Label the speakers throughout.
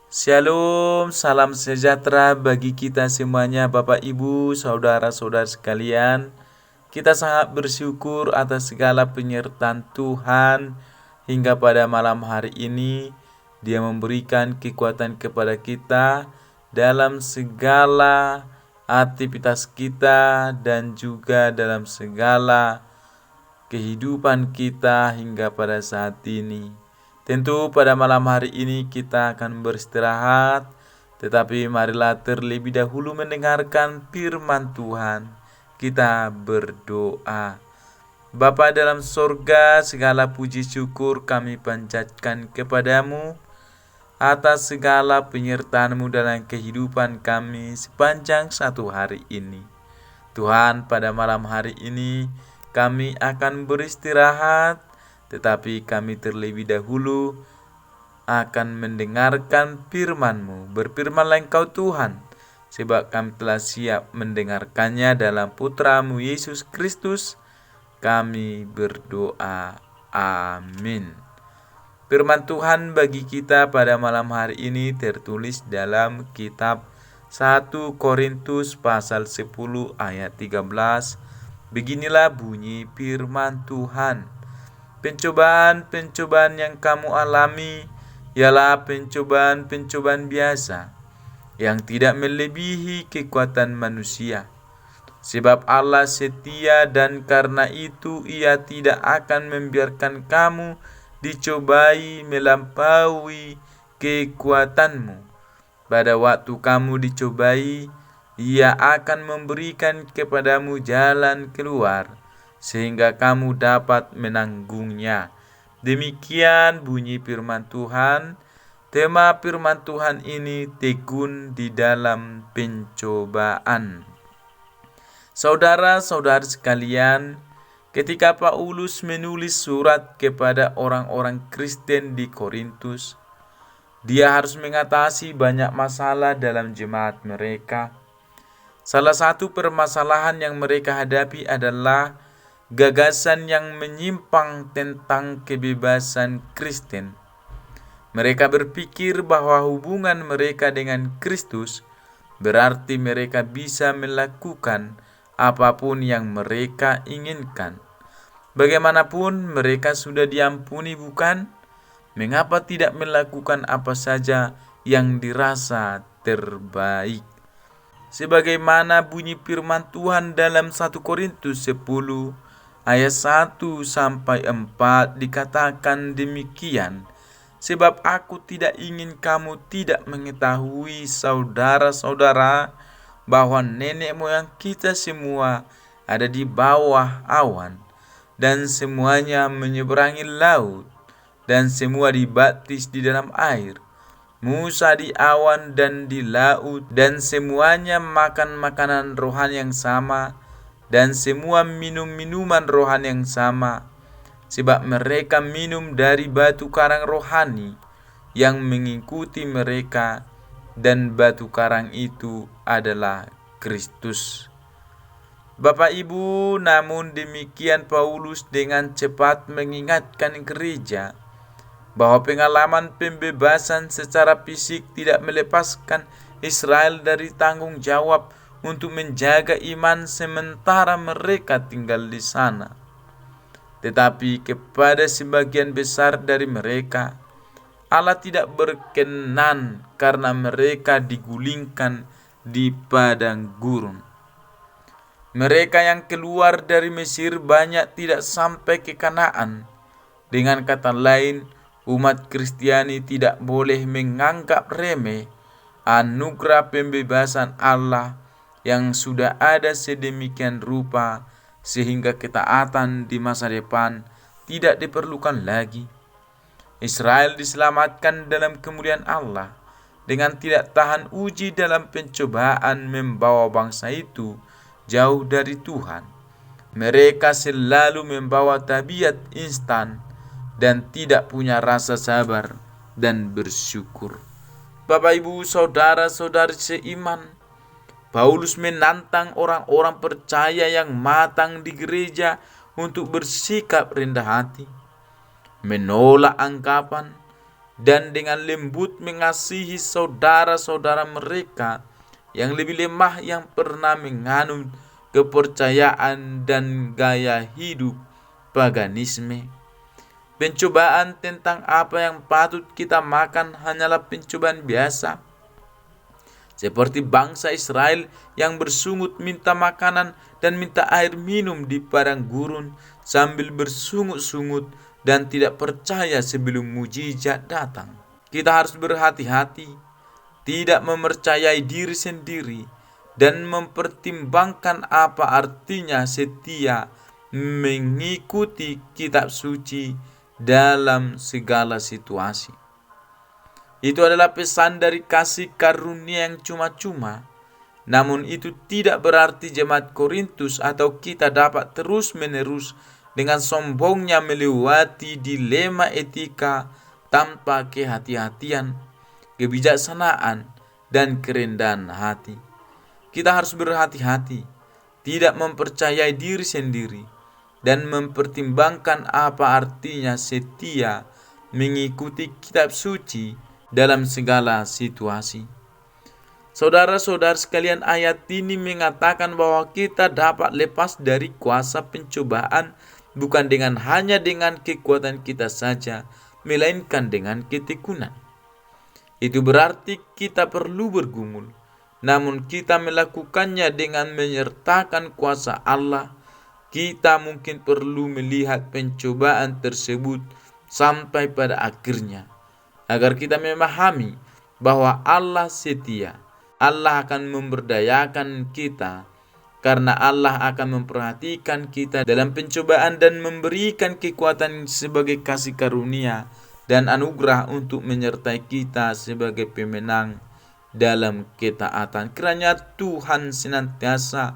Speaker 1: Shalom, salam sejahtera bagi kita semuanya Bapak Ibu, saudara-saudara sekalian. Kita sangat bersyukur atas segala penyertaan Tuhan hingga pada malam hari ini. Dia memberikan kekuatan kepada kita dalam segala aktivitas kita dan juga dalam segala kehidupan kita hingga pada saat ini. Tentu pada malam hari ini kita akan beristirahat, tetapi marilah terlebih dahulu mendengarkan firman Tuhan. Kita berdoa. Bapa dalam sorga, segala puji syukur kami panjatkan kepadamu atas segala penyertaan-Mu dalam kehidupan kami sepanjang satu hari ini. Tuhan, pada malam hari ini kami akan beristirahat, tetapi kami terlebih dahulu akan mendengarkan firman-Mu. Berfirmanlah Engkau Tuhan, sebab kami telah siap mendengarkannya dalam Putra-Mu Yesus Kristus. Kami berdoa. Amin. Firman Tuhan bagi kita pada malam hari ini tertulis dalam kitab 1 Korintus pasal 10 ayat 13. Beginilah bunyi firman Tuhan. Pencobaan-pencobaan yang kamu alami ialah pencobaan-pencobaan biasa yang tidak melebihi kekuatan manusia. Sebab Allah setia dan karena itu Ia tidak akan membiarkan kamu dicobai melampaui kekuatanmu. Pada waktu kamu dicobai, Ia akan memberikan kepadamu jalan keluar, sehingga kamu dapat menanggungnya. Demikian bunyi firman Tuhan. Tema firman Tuhan ini tekun di dalam pencobaan. Saudara-saudara sekalian, ketika Paulus menulis surat kepada orang-orang Kristen di Korintus, dia harus mengatasi banyak masalah dalam jemaat mereka. Salah satu permasalahan yang mereka hadapi adalah gagasan yang menyimpang tentang kebebasan Kristen. Mereka berpikir bahwa hubungan mereka dengan Kristus berarti mereka bisa melakukan apapun yang mereka inginkan. Bagaimanapun mereka sudah diampuni, bukan? Mengapa tidak melakukan apa saja yang dirasa terbaik? Sebagaimana bunyi firman Tuhan dalam 1 Korintus 10 ayat 1 sampai 4 dikatakan demikian. Sebab aku tidak ingin kamu tidak mengetahui, saudara-saudara, bahwa nenek moyang kita semua ada di bawah awan, dan semuanya menyeberangi laut, dan semua dibaptis di dalam air. Musa di awan dan di laut, dan semuanya makan makanan rohani yang sama, dan semua minum minuman rohani yang sama, sebab mereka minum dari batu karang rohani yang mengikuti mereka, dan batu karang itu adalah Kristus. Bapak Ibu, namun demikian Paulus dengan cepat mengingatkan gereja bahwa pengalaman pembebasan secara fisik tidak melepaskan Israel dari tanggung jawab untuk menjaga iman sementara mereka tinggal di sana. Tetapi kepada sebagian besar dari mereka, Allah tidak berkenan karena mereka digulingkan di padang gurun. Mereka yang keluar dari Mesir banyak tidak sampai ke Kanaan. Dengan kata lain, umat Kristiani tidak boleh menganggap remeh anugerah pembebasan Allah yang sudah ada sedemikian rupa sehingga ketaatan di masa depan tidak diperlukan lagi. Israel diselamatkan dalam kemuliaan Allah dengan tidak tahan uji dalam pencobaan membawa bangsa itu jauh dari Tuhan. Mereka selalu membawa tabiat instan dan tidak punya rasa sabar dan bersyukur. Bapak Ibu, saudara-saudari seiman, Paulus menantang orang-orang percaya yang matang di gereja untuk bersikap rendah hati, menolak anggapan dan dengan lembut mengasihi saudara-saudara mereka yang lebih lemah, yang pernah menganut kepercayaan dan gaya hidup paganisme. Pencobaan tentang apa yang patut kita makan hanyalah pencobaan biasa, seperti bangsa Israel yang bersungut minta makanan dan minta air minum di padang gurun sambil bersungut-sungut dan tidak percaya sebelum mujizat datang. Kita harus berhati-hati, tidak mempercayai diri sendiri, dan mempertimbangkan apa artinya setia mengikuti kitab suci dalam segala situasi. Itu adalah pesan dari kasih karunia yang cuma-cuma. Namun itu tidak berarti jemaat Korintus atau kita dapat terus-menerus dengan sombongnya melewati dilema etika tanpa kehati-hatian, kebijaksanaan, dan kerendahan hati. Kita harus berhati-hati, tidak mempercayai diri sendiri, dan mempertimbangkan apa artinya setia mengikuti kitab suci dalam segala situasi. Saudara-saudara sekalian, ayat ini mengatakan bahwa kita dapat lepas dari kuasa pencobaan bukan hanya dengan kekuatan kita saja, melainkan dengan ketekunan. Itu berarti kita perlu bergumul, namun kita melakukannya dengan menyertakan kuasa Allah. Kita mungkin perlu melihat pencobaan tersebut sampai pada akhirnya, agar kita memahami bahwa Allah setia. Allah akan memberdayakan kita, karena Allah akan memperhatikan kita dalam pencobaan dan memberikan kekuatan sebagai kasih karunia dan anugerah untuk menyertai kita sebagai pemenang dalam ketaatan. Kiranya Tuhan senantiasa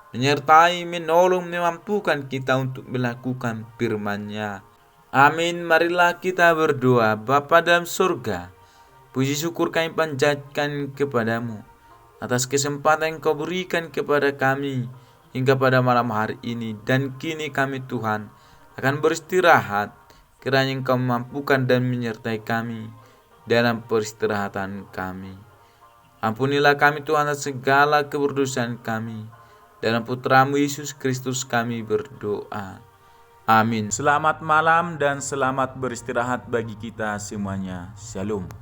Speaker 1: menyertai, menolong, memampukan kita untuk melakukan firman-Nya. Amin. Marilah kita berdoa. Bapa dalam surga, puji syukur kami panjatkan kepadamu atas kesempatan yang kau berikan kepada kami hingga pada malam hari ini. Dan kini kami Tuhan akan beristirahat, kiranya Engkau memampukan dan menyertai kami dalam peristirahatan kami. Ampunilah kami Tuhan atas segala keberdosaan kami. Dalam Putra-Mu Yesus Kristus kami berdoa. Amin. Selamat malam dan selamat beristirahat bagi kita semuanya. Shalom.